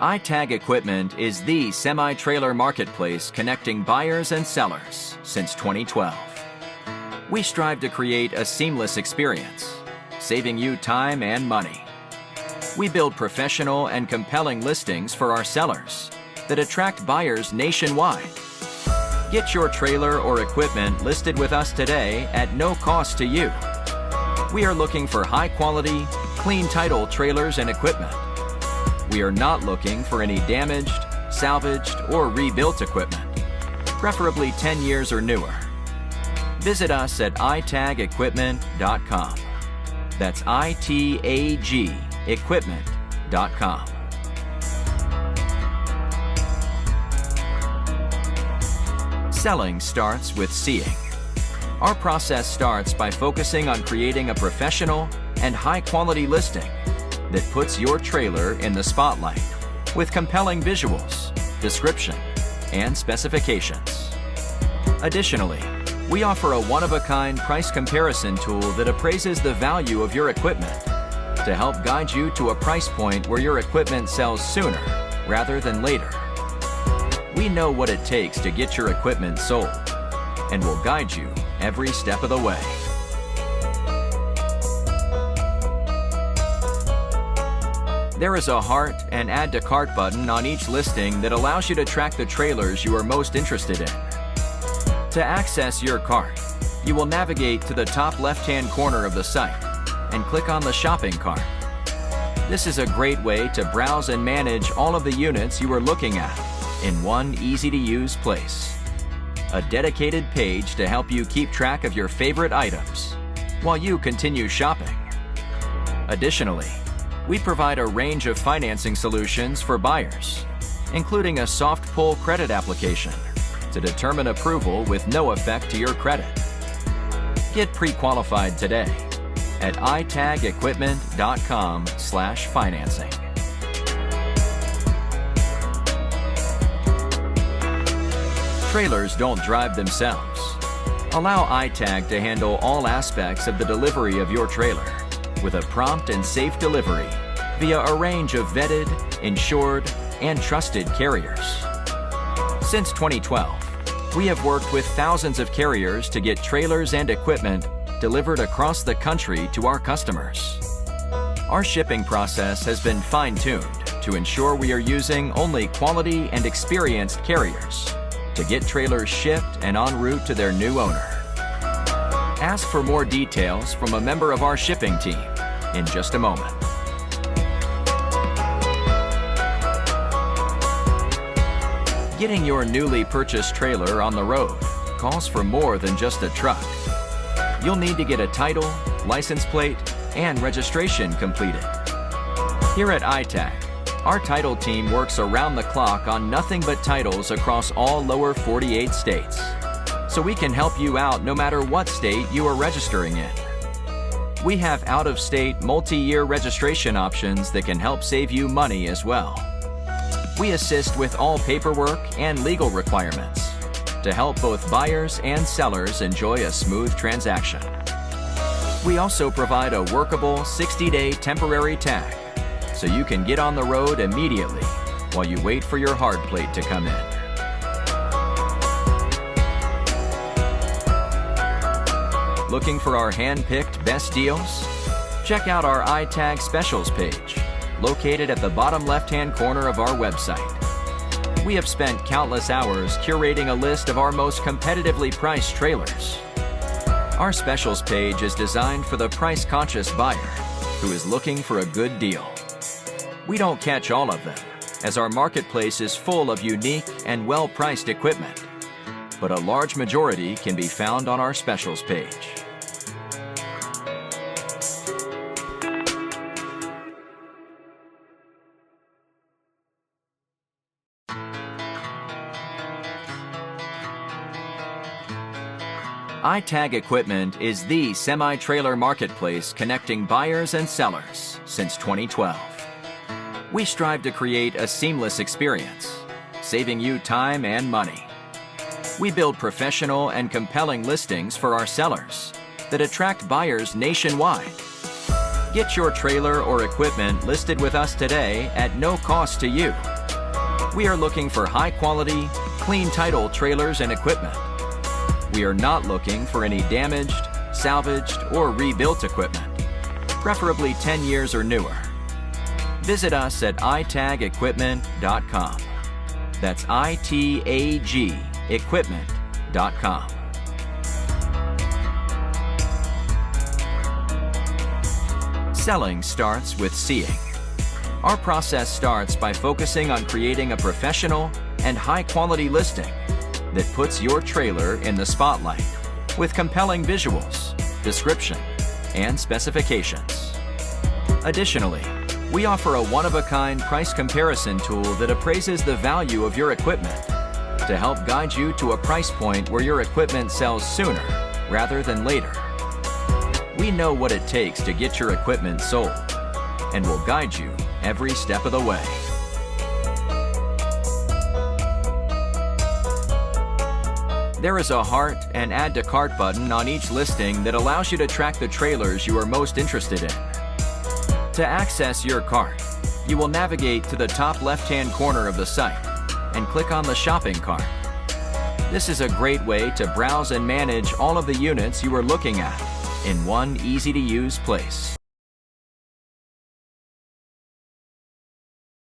ITAG Equipment is the semi-trailer marketplace connecting buyers and sellers since 2012. We strive to create a seamless experience, saving you time and money. We build professional and compelling listings for our sellers that attract buyers nationwide. Get your trailer or equipment listed with us today at no cost to you. We are looking for high-quality, clean title trailers and equipment. We are not looking for any damaged, salvaged, or rebuilt equipment, preferably 10 years or newer. Visit us at itagequipment.com. That's ITAG equipment.com. Selling starts with seeing. Our process starts by focusing on creating a professional and high-quality listing that puts your trailer in the spotlight with compelling visuals, description, and specifications. Additionally, we offer a one-of-a-kind price comparison tool that appraises the value of your equipment to help guide you to a price point where your equipment sells sooner rather than later. We know what it takes to get your equipment sold and will guide you every step of the way. There is a heart and add to cart button on each listing that allows you to track the trailers you are most interested in. To access your cart, you will navigate to the top left-hand corner of the site and click on the shopping cart. This is a great way to browse and manage all of the units you are looking at in one easy-to-use place. A dedicated page to help you keep track of your favorite items while you continue shopping. Additionally, we provide a range of financing solutions for buyers, including a soft pull credit application to determine approval with no effect to your credit. Get pre-qualified today at itagequipment.com/financing. Trailers don't drive themselves. Allow ITAG to handle all aspects of the delivery of your trailer with a prompt and safe delivery via a range of vetted, insured, and trusted carriers. Since 2012, we have worked with thousands of carriers to get trailers and equipment delivered across the country to our customers. Our shipping process has been fine-tuned to ensure we are using only quality and experienced carriers to get trailers shipped and en route to their new owner. Ask for more details from a member of our shipping team in just a moment. Getting your newly purchased trailer on the road calls for more than just a truck. You'll need to get a title, license plate, and registration completed. Here at ITAG, our title team works around the clock on nothing but titles across all lower 48 states, so we can help you out no matter what state you are registering in. We have out-of-state multi-year registration options that can help save you money as well. We assist with all paperwork and legal requirements to help both buyers and sellers enjoy a smooth transaction. We also provide a workable 60-day temporary tag so you can get on the road immediately while you wait for your hard plate to come in. Looking for our hand-picked best deals? Check out our ITAG Specials page, located at the bottom left-hand corner of our website. We have spent countless hours curating a list of our most competitively priced trailers. Our Specials page is designed for the price-conscious buyer who is looking for a good deal. We don't catch all of them, as our marketplace is full of unique and well-priced equipment, but a large majority can be found on our Specials page. ITAG Equipment is the semi-trailer marketplace connecting buyers and sellers since 2012. We strive to create a seamless experience, saving you time and money. We build professional and compelling listings for our sellers that attract buyers nationwide. Get your trailer or equipment listed with us today at no cost to you. We are looking for high-quality, clean title trailers and equipment. We are not looking for any damaged, salvaged, or rebuilt equipment, preferably 10 years or newer. Visit us at itagequipment.com. That's ITAG equipment.com. Selling starts with seeing. Our process starts by focusing on creating a professional and high-quality listing that puts your trailer in the spotlight with compelling visuals, description, and specifications. Additionally, we offer a one-of-a-kind price comparison tool that appraises the value of your equipment to help guide you to a price point where your equipment sells sooner rather than later. We know what it takes to get your equipment sold and will guide you every step of the way. There is a heart and add to cart button on each listing that allows you to track the trailers you are most interested in. To access your cart, you will navigate to the top left-hand corner of the site and click on the shopping cart. This is a great way to browse and manage all of the units you are looking at in one easy-to-use place.